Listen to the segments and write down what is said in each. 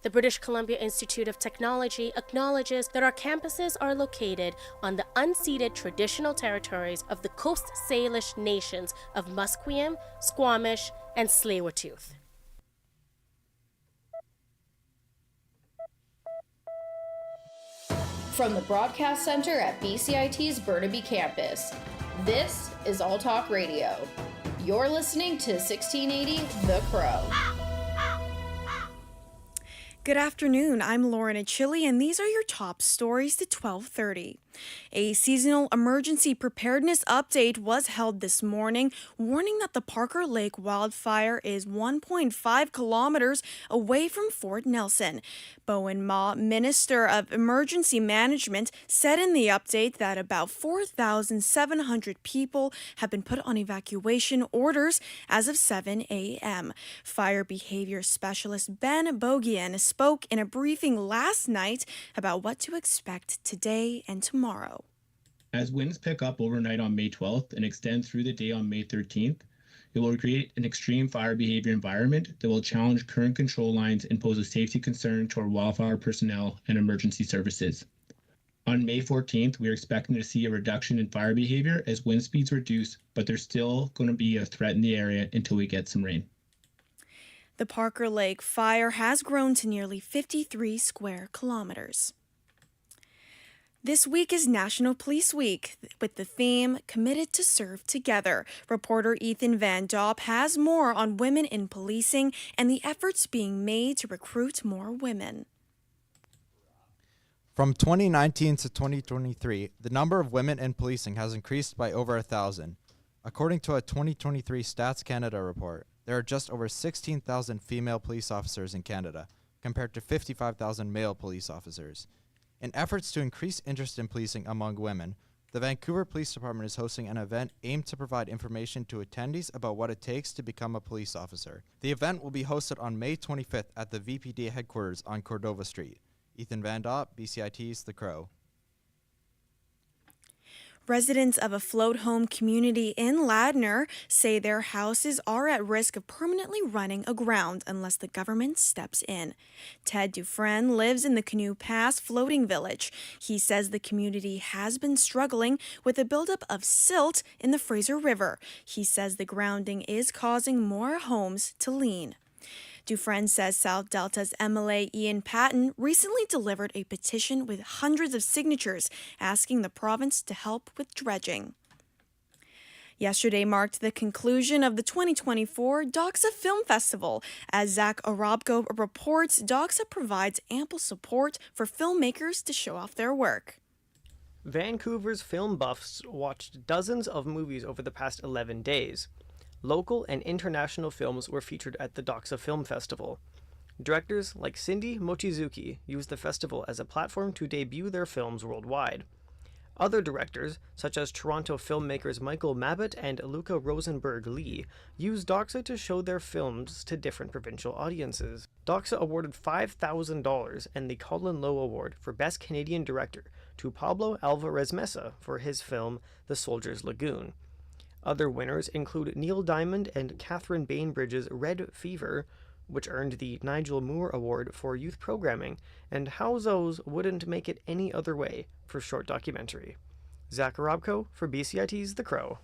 The British Columbia Institute of Technology acknowledges that our campuses are located on the unceded traditional territories of the Coast Salish nations of Musqueam, Squamish, and Tsleil-Waututh. From the Broadcast Center at BCIT's Burnaby Campus, this is All Talk Radio. You're listening to 1680 The Crow. Good afternoon, I'm Lauren Achille, and these are your top stories to 12:30. A seasonal emergency preparedness update was held this morning, warning that the Parker Lake wildfire is 1.5 kilometers away from Fort Nelson. Bowen Ma, Minister of Emergency Management, said in the update that about 4,700 people have been put on evacuation orders as of 7 a.m. Fire behavior specialist Ben Bogian spoke in a briefing last night about what to expect today and tomorrow. As winds pick up overnight on May 12th and extend through the day on May 13th, it will create an extreme fire behavior environment that will challenge current control lines and pose a safety concern to our wildfire personnel and emergency services. On May 14th, we are expecting to see a reduction in fire behavior as wind speeds reduce, but there's still going to be a threat in the area until we get some rain. The Parker Lake fire has grown to nearly 53 square kilometers. This week is National Police Week, with the theme Committed to Serve Together. Reporter Ethan Van Daub has more on women in policing and the efforts being made to recruit more women. From 2019 to 2023, the number of women in policing has increased by over 1,000. According to a 2023 Stats Canada report, there are just over 16,000 female police officers in Canada, compared to 55,000 male police officers. In efforts to increase interest in policing among women, the Vancouver Police Department is hosting an event aimed to provide information to attendees about what it takes to become a police officer. The event will be hosted on May 25th at the VPD headquarters on Cordova Street. Ethan Van Daub, BCIT's The Crow. Residents of a float home community in Ladner say their houses are at risk of permanently running aground unless the government steps in. Ted Dufresne lives in the Canoe Pass floating village. He says the community has been struggling with a buildup of silt in the Fraser River. He says the grounding is causing more homes to lean. Dufresne says South Delta's MLA Ian Patton recently delivered a petition with hundreds of signatures asking the province to help with dredging. Yesterday marked the conclusion of the 2024 Doxa Film Festival. As Zach Arabko reports, Doxa provides ample support for filmmakers to show off their work. Vancouver's film buffs watched dozens of movies over the past 11 days. Local and international films were featured at the Doxa Film Festival. Directors like Cindy Mochizuki used the festival as a platform to debut their films worldwide. Other directors, such as Toronto filmmakers Michael Mabbutt and Luca Rosenberg-Lee, used Doxa to show their films to different provincial audiences. Doxa awarded $5,000 and the Colin Lowe Award for Best Canadian Director to Pablo Alvarez Mesa for his film The Soldier's Lagoon. Other winners include Neil Diamond and Catherine Bainbridge's Red Fever, which earned the Nigel Moore Award for Youth Programming, and How Zoes Wouldn't Make It Any Other Way for Short Documentary. Zach Arabko for BCIT's The Crow.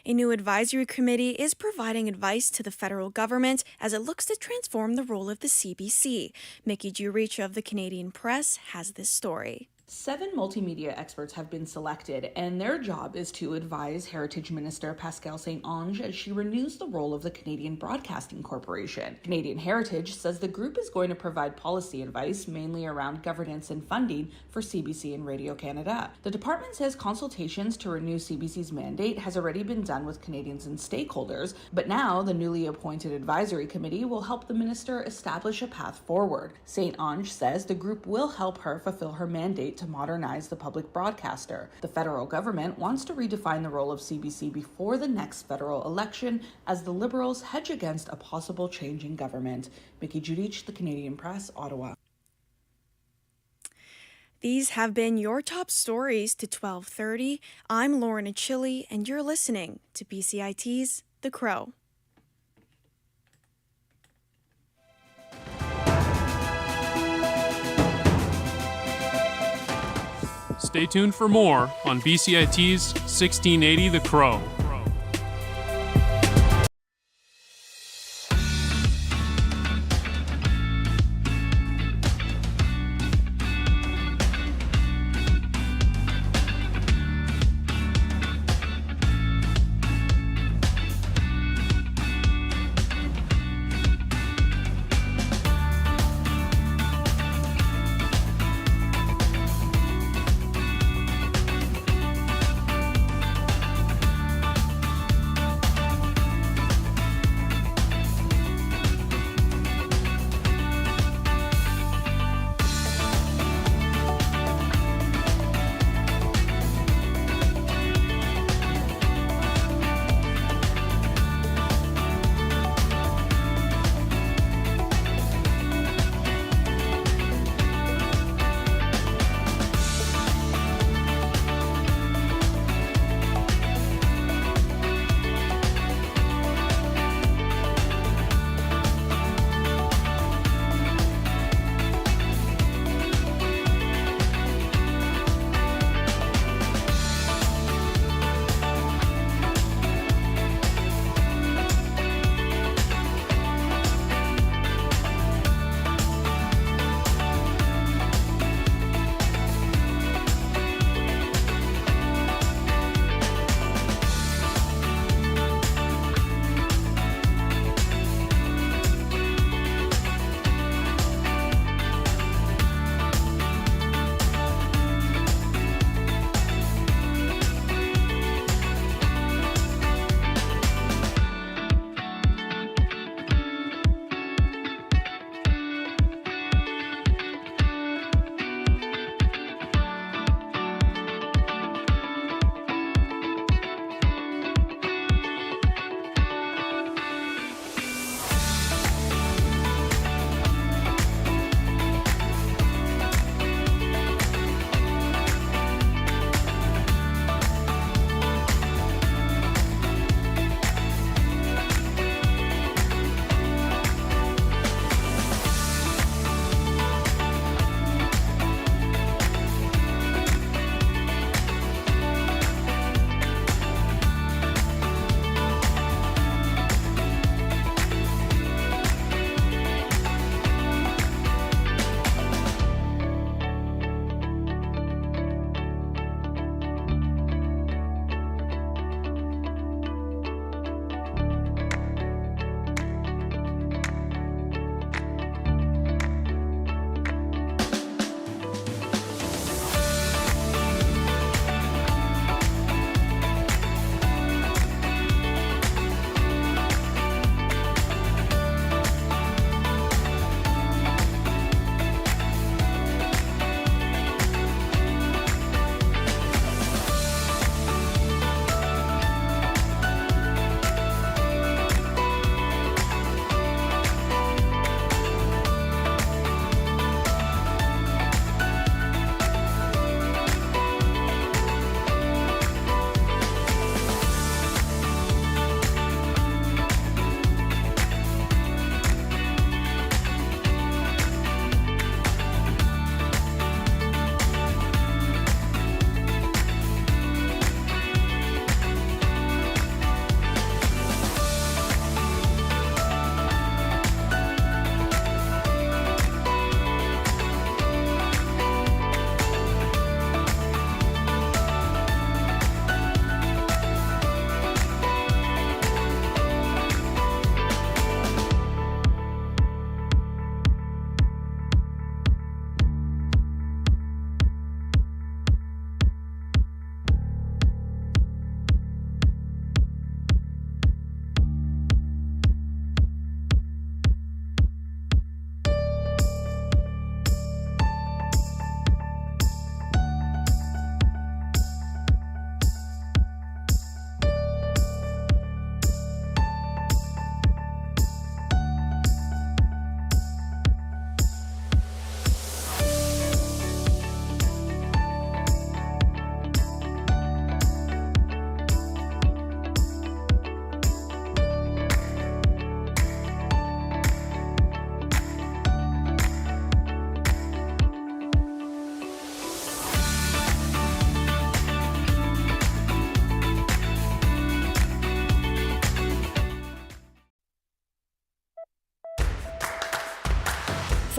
A new advisory committee is providing advice to the federal government as it looks to transform the role of the CBC. Mickey Jurich of the Canadian Press has this story. 7 multimedia experts have been selected, and their job is to advise Heritage Minister Pascale St-Onge as she renews the role of the Canadian Broadcasting Corporation. Canadian Heritage says the group is going to provide policy advice, mainly around governance and funding for CBC and Radio-Canada. The department says consultations to renew CBC's mandate has already been done with Canadians and stakeholders, but now the newly appointed advisory committee will help the minister establish a path forward. St-Onge says the group will help her fulfill her mandate to modernize the public broadcaster. The federal government wants to redefine the role of CBC before the next federal election as the Liberals hedge against a possible change in government. Mickey Judich, The Canadian Press, Ottawa. These have been your top stories to 12:30. I'm Lauren Achille, and you're listening to BCIT's The Crow. Stay tuned for more on BCIT's 1680 The Crow.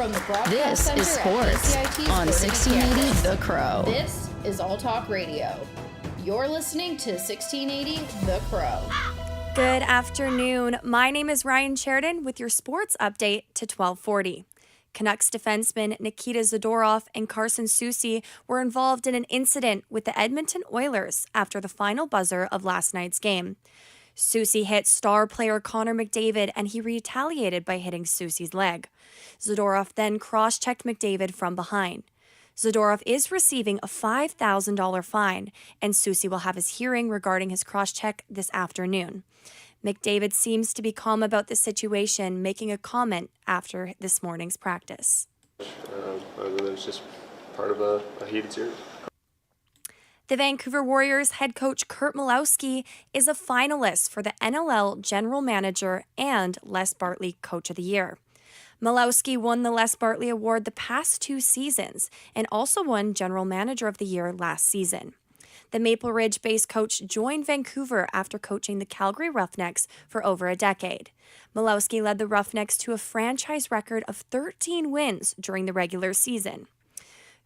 From the broadcast This center is sports at BCIT's on Burnaby 1680 Campus. The Crow. This is All Talk Radio. You're listening to 1680 The Crow. Good afternoon. My name is Ryan Sheridan with your sports update to 1240. Canucks defenseman Nikita Zadorov and Carson Soucy were involved in an incident with the Edmonton Oilers after the final buzzer of last night's game. Soucy hit star player Connor McDavid and he retaliated by hitting Soucy's leg. Zadorov then cross-checked McDavid from behind. Zadorov is receiving a $5,000 fine, and Soucy will have his hearing regarding his cross-check this afternoon. McDavid seems to be calm about the situation, making a comment after this morning's practice. It was just part of a heated series. The Vancouver Warriors head coach Kurt Malowski is a finalist for the NLL General Manager and Les Bartley Coach of the Year. Malowski won the Les Bartley Award the past 2 seasons and also won General Manager of the Year last season. The Maple Ridge-based coach joined Vancouver after coaching the Calgary Roughnecks for over a decade. Malowski led the Roughnecks to a franchise record of 13 wins during the regular season.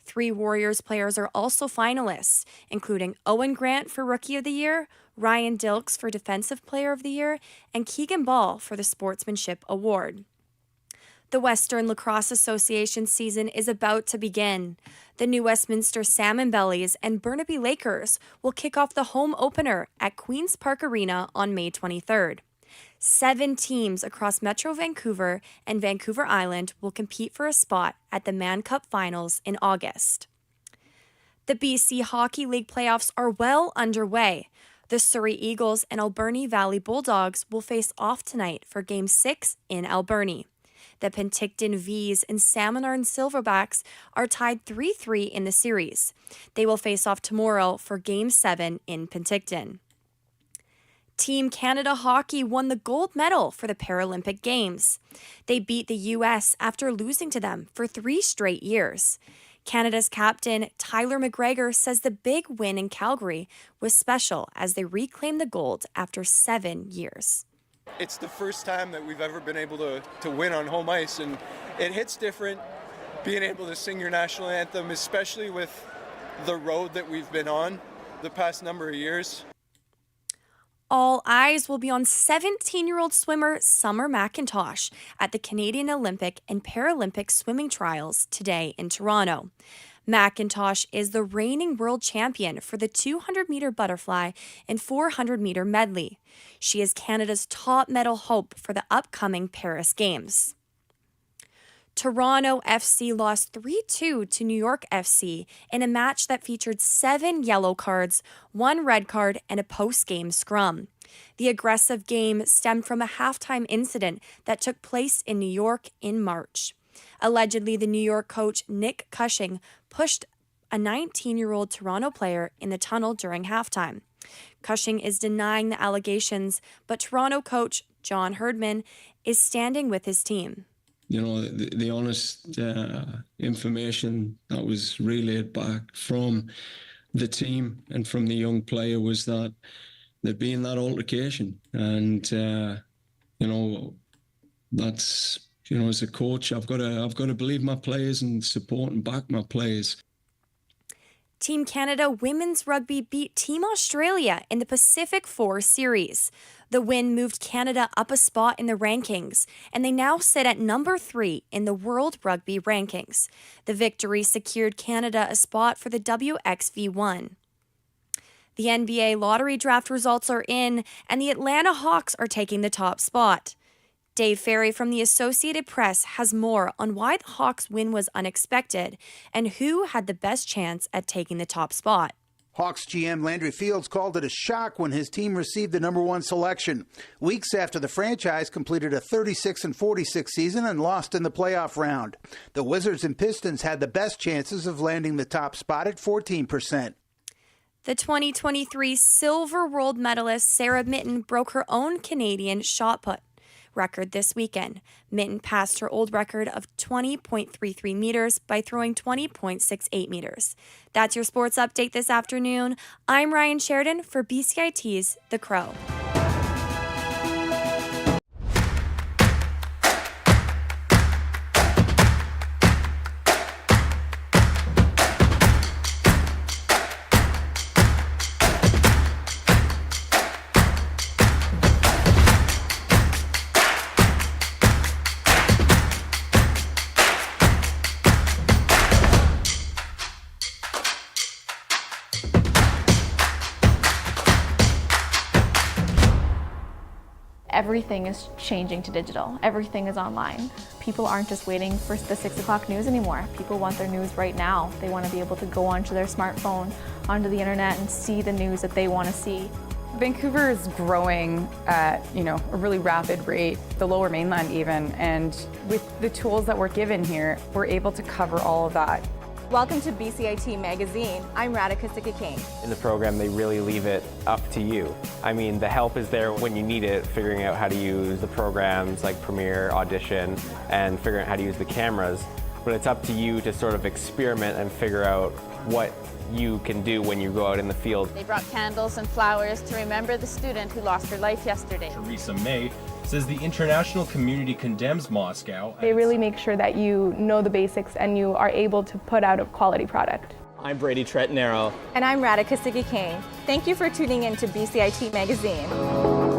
3 Warriors players are also finalists, including Owen Grant for Rookie of the Year, Ryan Dilks for Defensive Player of the Year, and Keegan Ball for the Sportsmanship Award. The Western Lacrosse Association season is about to begin. The New Westminster Salmon Bellies and Burnaby Lakers will kick off the home opener at Queen's Park Arena on May 23rd. 7 teams across Metro Vancouver and Vancouver Island will compete for a spot at the Mann Cup Finals in August. The BC Hockey League playoffs are well underway. The Surrey Eagles and Alberni Valley Bulldogs will face off tonight for Game 6 in Alberni. The Penticton V's and Salmonarn Silverbacks are tied 3-3 in the series. They will face off tomorrow for Game 7 in Penticton. Team Canada Hockey won the gold medal for the Paralympic Games. They beat the U.S. after losing to them for 3 straight years. Canada's captain, Tyler McGregor, says the big win in Calgary was special as they reclaimed the gold after 7 years. It's the first time that we've ever been able to win on home ice, and it hits different being able to sing your national anthem, especially with the road that we've been on the past number of years. All eyes will be on 17-year-old swimmer Summer McIntosh at the Canadian Olympic and Paralympic swimming trials today in Toronto. McIntosh is the reigning world champion for the 200-meter butterfly and 400-meter medley. She is Canada's top medal hope for the upcoming Paris Games. Toronto FC lost 3-2 to New York FC in a match that featured 7 yellow cards, 1 red card, and a post-game scrum. The aggressive game stemmed from a halftime incident that took place in New York in March. Allegedly, the New York coach Nick Cushing pushed a 19-year-old Toronto player in the tunnel during halftime. Cushing is denying the allegations, but Toronto coach John Herdman is standing with his team. You know, the honest information that was relayed back from the team and from the young player was that there'd been that altercation. And, you know, that's, you know, as a coach, I've got to believe my players and support and back my players. Team Canada Women's Rugby beat Team Australia in the Pacific 4 series. The win moved Canada up a spot in the rankings, and they now sit at number 3 in the World Rugby rankings. The victory secured Canada a spot for the WXV1. The NBA lottery draft results are in, and the Atlanta Hawks are taking the top spot. Dave Ferry from the Associated Press has more on why the Hawks' win was unexpected and who had the best chance at taking the top spot. Hawks GM Landry Fields called it a shock when his team received the number 1 selection, weeks after the franchise completed a 36-46 season and lost in the playoff round. The Wizards and Pistons had the best chances of landing the top spot at 14%. The 2023 silver world medalist Sarah Mitten broke her own Canadian shot put record this weekend. Mitten passed her old record of 20.33 meters by throwing 20.68 meters. That's your sports update this afternoon. I'm Ryan Sheridan for BCIT's The Crow. everything is changing to digital. Everything is online. People aren't just waiting for the 6 o'clock news anymore. People want their news right now. They want to be able to go onto their smartphone, onto the internet, and see the news that they want to see. Vancouver is growing at, a really rapid rate, the Lower Mainland even, and with the tools that we're given here, we're able to cover all of that. Welcome to BCIT Magazine. I'm Radhika Sikakane. In the program, they really leave it up to you. I mean, the help is there when you need it, figuring out how to use the programs like Premiere, Audition, and figuring out how to use the cameras. But it's up to you to sort of experiment and figure out what you can do when you go out in the field. They brought candles and flowers to remember the student who lost her life yesterday. Teresa May says the international community condemns Moscow. They really make sure that you know the basics and you are able to put out a quality product. I'm Brady Tretnero. And I'm Radhika Sikakane. Thank you for tuning in to BCIT Magazine.